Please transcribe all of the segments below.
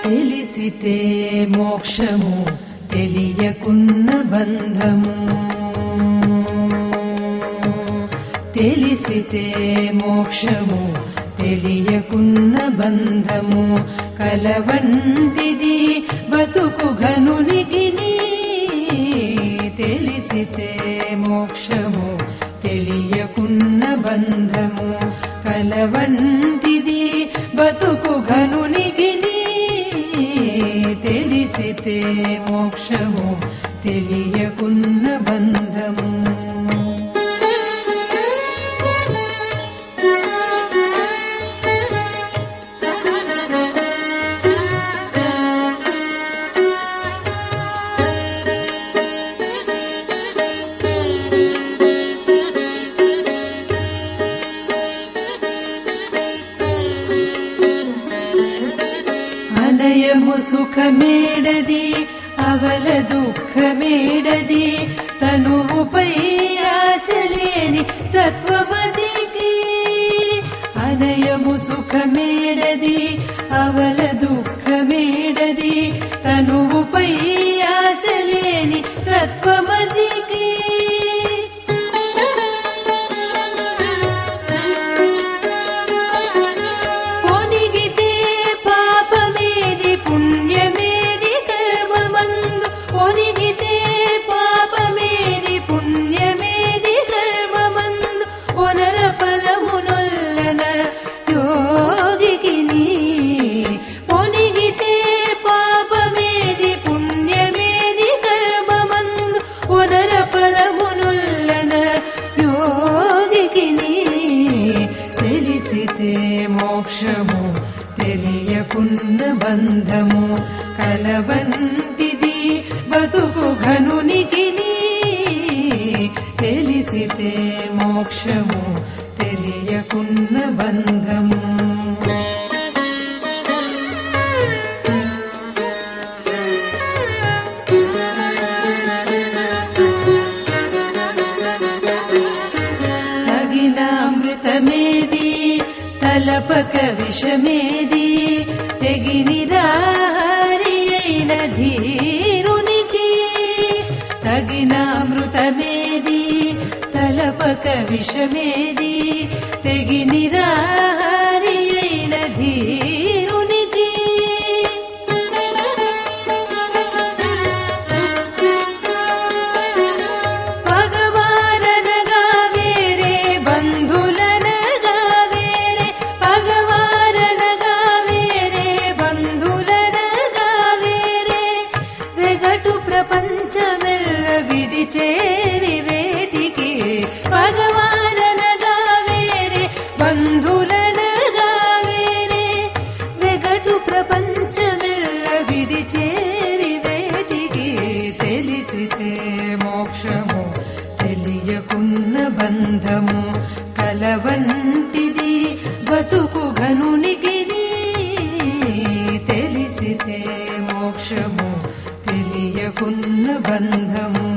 తెలిసితే మోక్షము తెలియకున్న బంధము తెలిసితే మోక్షము తెలియకున్న బంధము కలవంటిది బతుకు ఘనునికిని తెలిసితే మోక్షము తెలియకున్న బంధము కలవంటిది బతుకు ఘనునికిని తెలిసితే మోక్షము తెలియకున్న బంధము అనయము సుఖమేడది అవల దుఃఖమేడది తనువుపై ఆశలేని తత్వమదికి అనయము సుఖమేడది అవల దుఃఖమేడది తనువుపై ఆశలేని తత్వమదికి మోక్షము తెలియకున్న బంధము కలవంటిది బతుకు ఘనునికిని తెలిసితే మోక్షము తెలియకున్న బంధము తగిన అమృతమేది తలపక విషమేది తెగినిరాహారి అయిన ధీరునికి తగిన అమృతమేది తలపక విషమేది తెగినిరాహారి అయిన ధీరునికి భగవాననగా వేరే బంధులనగా వేరే భగవాననగా వేరే బంధులనగా వేరే వెగటు ప్రపంచమెల్ల విడిచేరి వేటికి భగవాననగా వేరే బంధులనగా వేరే వెగటు ప్రపంచమెల్ల విడిచేరి వేటికి తెలిసితే మోక్షము తెలియకున్న బంధము కలవంటిది బతుకు ఘనునికిని తెలిసితే మోక్షము తెలియకున్న బంధము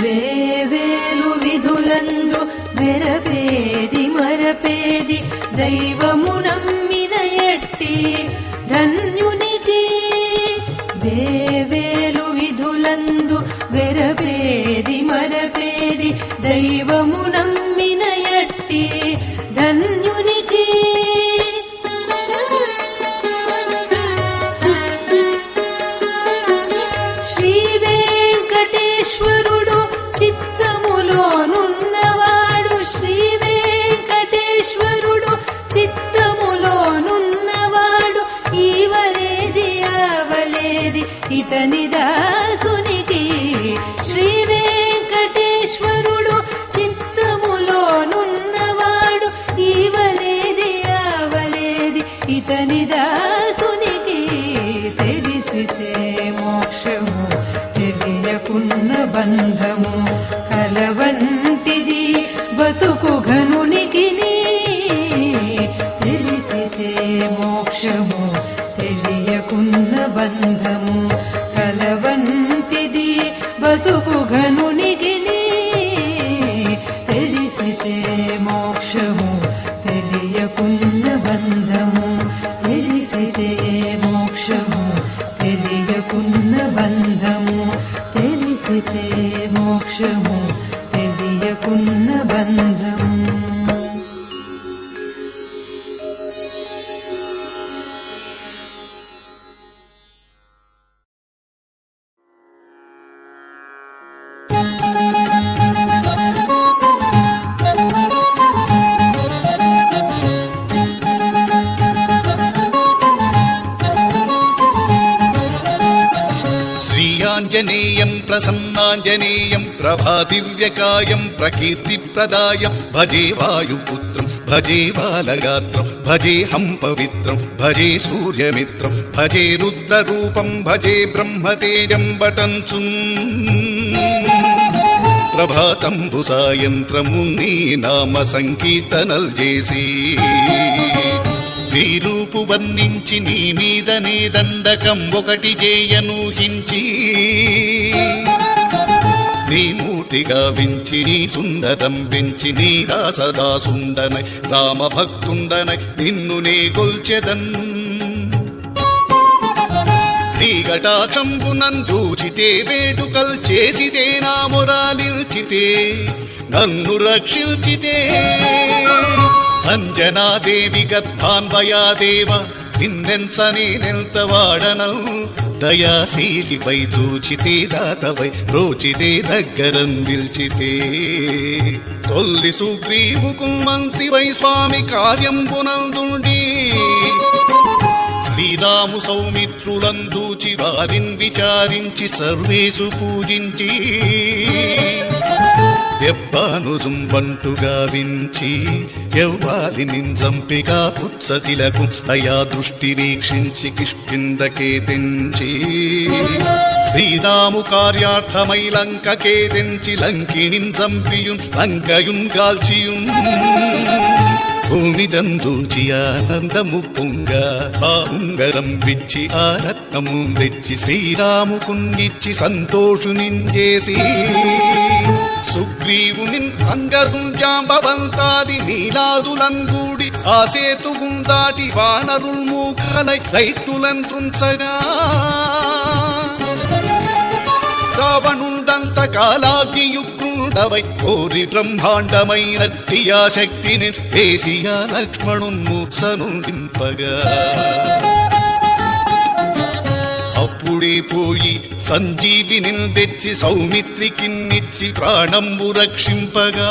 వేవేలు విధులందు వెరపేది మరపేది దైవము నమ్మిన ఎట్టి ధన్యునికి వేవేలు విధులందు వెరపేది మరపేది దైవము నమ్మిన ఎట్టి ధన్యునికి శ్రీ వెంకటేశ్వరుడు చిత్తములోనున్నవాడు శ్రీ వెంకటేశ్వరుడు బంధము కలవంటిది బతుకు ఘనునికి తెలిసితే మోక్షము తెలియకున్న బంధము కలవంటిది బతుకు ఘనునికి తెలిసితే మోక్షము తెలియకున్న బంధము తెలిసితే మోక్షము తెలియకున్న బంధము తెలిసితే మోక్షము తెలియకున్న బంధము. శ్రీయాంజనేయం ప్రసన్నాంజనేయం ప్రభాదివ్యకాయం ప్రకీర్తిప్రదాయం భజే వాయుపుత్రం భజే బాలగాత్రం భజేహం పవిత్రం భజే సూర్యమిత్రం భజే రుద్రరూపం భజే బ్రహ్మతేజం బటంచు ప్రభాతంబు సాయంత్రము నీ నామ సంకీర్తనల్ చేసి నీ రూపు వర్ణించి నీ మీదనే దండకం ఒకటి చేయనూహించి నీ మూర్తిగా వించి నీ సుందరం పెంచి నీ దాసదాసుండనై రామభక్తుండనై నిన్ను నే గొల్చెదన్ నీ కటాక్షంబునందూచితే వేడుకల్ చేసితే నా మొరాలిల్చితే నన్ను రక్షించితే అంజనాదేవి గర్భాన్వయాదేవ నిన్నెంచనేనెంత వాడనవు దయాశీలిపై చూచితే దాతవై రోచితే దగ్గరం పిల్చితే తొల్లి సుగ్రీవుకు మంత్రివై స్వామి కార్యంబునందుండి శ్రీరాము సౌమిత్రులందూచి వారిని విచారించి సర్వేసు పూజించి దెబ్బాను జుంబంటుగా వించి ఎవ్వాలి నింజంపిగా పుత్సతిలకు అయా దృష్టి వీక్షించి కిష్కిందకే తెంచి శ్రీరాము కార్యార్థమై లంకకే తెంచి లంకిణిన్ చంపియున్ లంకయున్ కాల్చియున్ భూమి దందూచి ఆనందము పొంగ ఆ ఉంగరం విచ్చి ఆ రత్నము తెచ్చి శ్రీరాముకున్నిచ్చి సంతోషునించేసి సుగ్రీవుని అంగరుంజాంబవంతాది నీలాదులంగూడి ఆ సేతుగుందాటి వానరుల్ మూకలై దైత్యులను త్రుంచగా రావణుండంత కాలాగ్నియుగ్రుడవై కోరి బ్రహ్మాండమైనట్టి ఆ శక్తిని వేసియా లక్ష్మణున్మూర్ఛను దింపగా అప్పుడే పోయి సంజీవిని తెచ్చి సౌమిత్రికిన్నిచ్చి ప్రాణంబు రక్షింపగా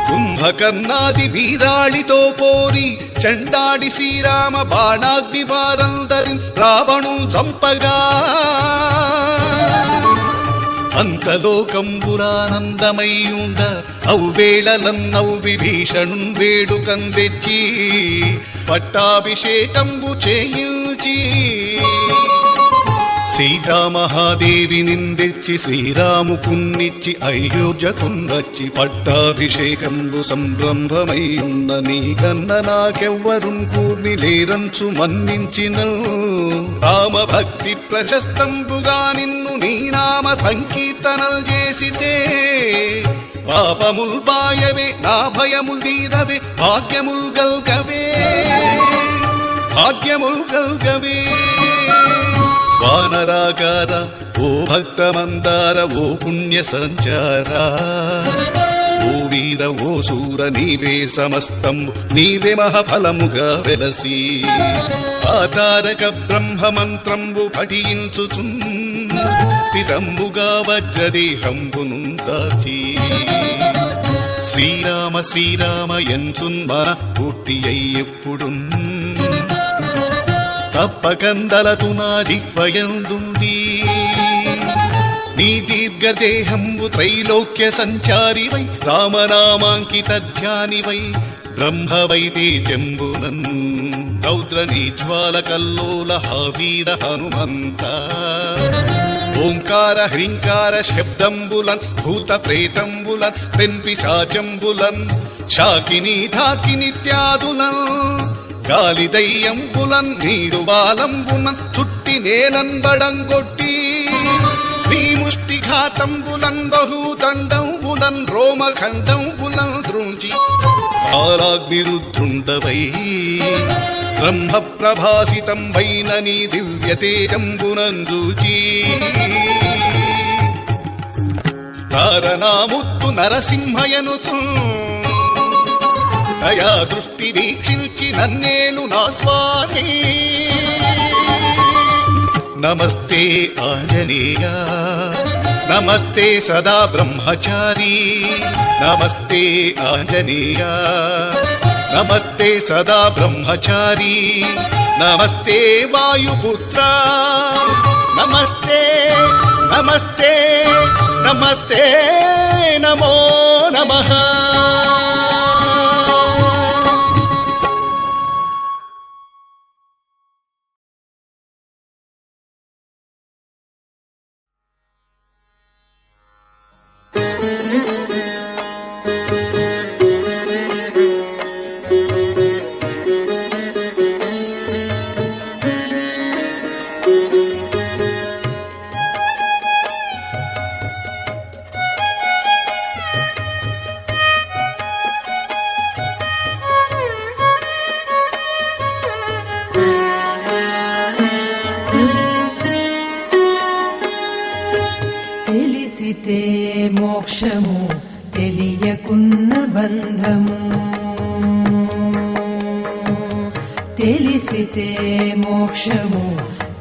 కుంభకర్ణాది వీరాళితో పోరి చండాడి శ్రీరామ బాణాగ్ని వారందరి రావణు చంపగా అంతలోకంబురానందమయ్యుండ ఔవేళలన్నౌ విభీషణున్ వేడుకం తెచ్చి పట్టాభిషేకంబు చేయించి సీతామహాదేవి నిందెచ్చి శ్రీరాముకున్నిచ్చి అయోధ్యకున్నచ్చి పట్టాభిషేకంబు సంరంభమయ్యున్న నీకన్న నాకెవ్వరున్ కూర్మి లేరంచు మన్నించిన రామభక్తి ప్రశస్తంబుగా నిన్ను నీ నామ సంకీర్తనల్ చేసితే పాపముల్ బాయవే నా భయముల్ తీరవే భాగ్యముల్ గల్గవే భాగ్యముల్ గల్గవే వానరాగార ఓ భక్తమందార ఓ పుణ్య సంచార ఓ వీర ఓ సూర నీవే సమస్తం నీవే మహాఫలముగా వెలసి ఆతారక బ్రహ్మ మంత్రంబు పఠించుచున్ స్థిరంబుగా వజ్రదేహంబును దాచి శ్రీరామ శ్రీరామ ఎంచున్ మన పూర్తి అయ్యెప్పుడు తప్పకందలతు నా జిహ్వయందుండి నీ దీర్ఘదేహంబు త్రైలోక్య సంచారివై రామనామాంకిత ధ్యానివై బ్రహ్మవై తేజంబునన్ రౌద్ర నీజ్వాల కల్లోల హవీర హనుమంత ఓంకార హ్రీంకార శబ్దంబులన్ భూత ప్రేతంబులన్ పెన్పిశాచంబులన్ శాకిని ధాకినిత్యాదులన్ గాలి దయ్యంబులన్ నీరు బాలంబులన్ చుట్టి నేలంబడంగొట్టి నీ ముష్టిఘాతంబులన్ బహుదండంబులన్ రోమఖండంబులన్ ద్రుంచి కాలాగ్నిరుద్రుండవై బ్రహ్మ ప్రభాసితం వైన నీ దివ్యతేజంబునన్ రుచి తారనాముత్తు నరసింహయనుతు దయా దృష్టి వీక్షించి నన్నేలు నా స్వామి నమస్తే ఆంజనేయ నమస్తే సదా బ్రహ్మచారి నమస్తే ఆంజనేయ నమస్తే సదా బ్రహ్మచారి నమస్తే వాయుపుత్ర నమస్తే నమస్తే నమస్తే నమో నమః. తెలిసితే మోక్షము తెలియకున్న బంధము తెలిసితే మోక్షము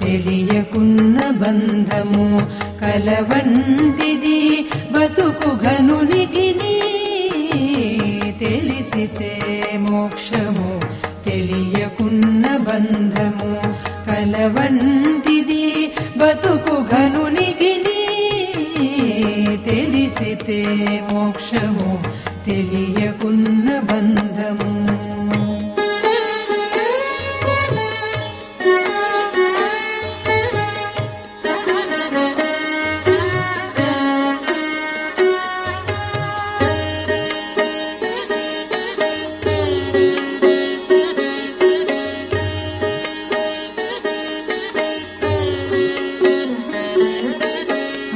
తెలియకున్న బంధము కలవంటిది బతుకు ఘనునికిని తెలిసితే మోక్షము తెలియకున్న బంధము కలవంటిది బతుకు ఘనునికిని తెలిసితే మోక్షము తెలియకున్న బంధము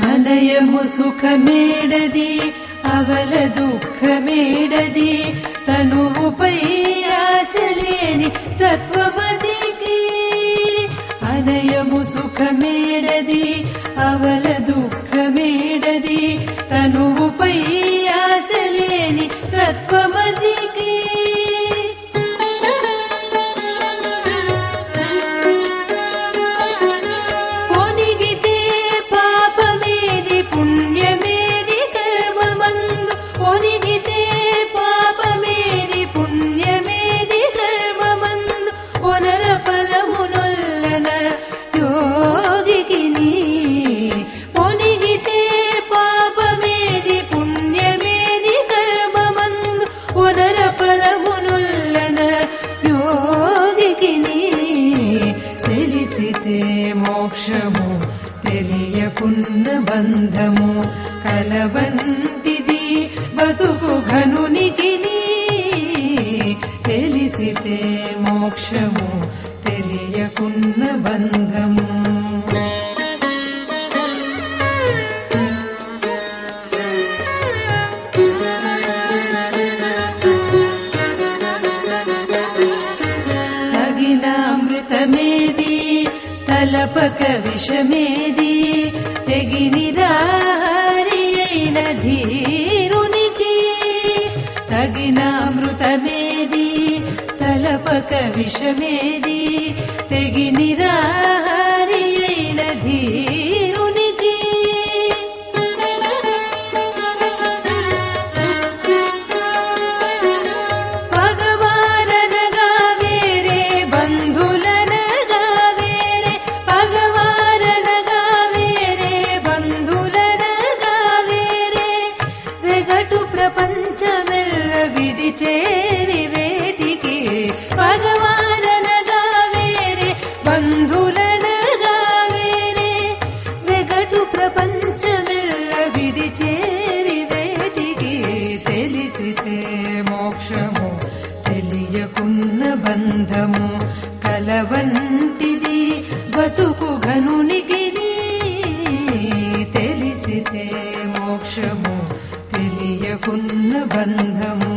అనయము సుఖమేడది అవల దుఃఖమేడది తనువుపై ఆశలేని తత్వమదికి అనయము సుఖమేడది అవల దుఃఖమేడది తనువుపై ఆశలేని తత్వమదికి మోక్షము తెలియకున్న బంధము కలవంటిది బతుకు ఘనునికిని తెలిసితే మోక్షము తెలియకున్న బంధము తగిన అమృతమేది తలపక విషమేది తెగినిరాహారి అయిన ధీరునికి తగిన అమృతమేది తలపక విషమేది తెగినిరాహారి అయిన ధీరునికి చేరి వేటికి భగవాననగా బంధము.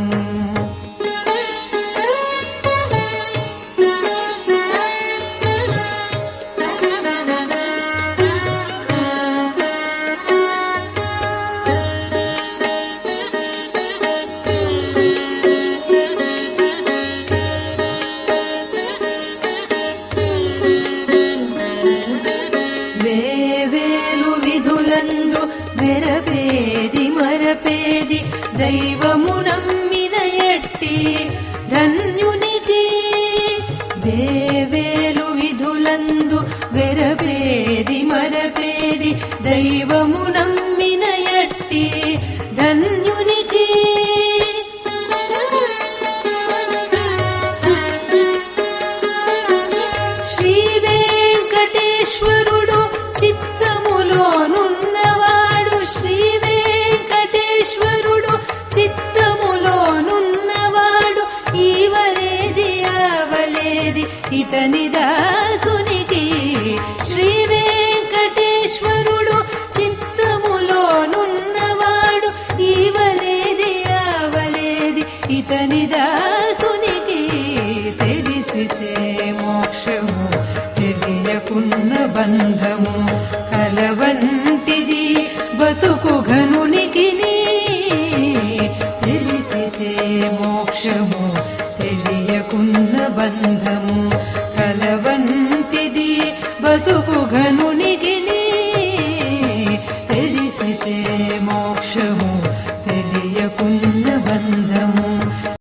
వేవేలు విధులందు వెరపేది మరపేది దైవము నమ్మిన ఎట్టి ధన్యునికి. వేవేలు విధులందు వెరపేది మరపేది దైవము నమ్మిన ఎట్టి ధన్యునికి. శ్రీ వెంకటేశ్వరుడు చిత్తములోనున్నవాడు, శ్రీ వెంకటేశ్వరుడు చిత్తములోనున్నవాడు, ఈవలేది ఆవలేది ఇతని దాసునికి. శ్రీ వెంకటేశ్వరుడు చిత్తములోనున్నవాడు, ఈవలేది ఆవలేది ఇతని దాసునికి. తెలిసితే మోక్షము తెలియకున్న బంధము కలవంటిది బతుకు ఘనునికి. తెలిసితే మోక్షము తెలియకున్న బంధము కలవంటిది బతుకు ఘనునికి.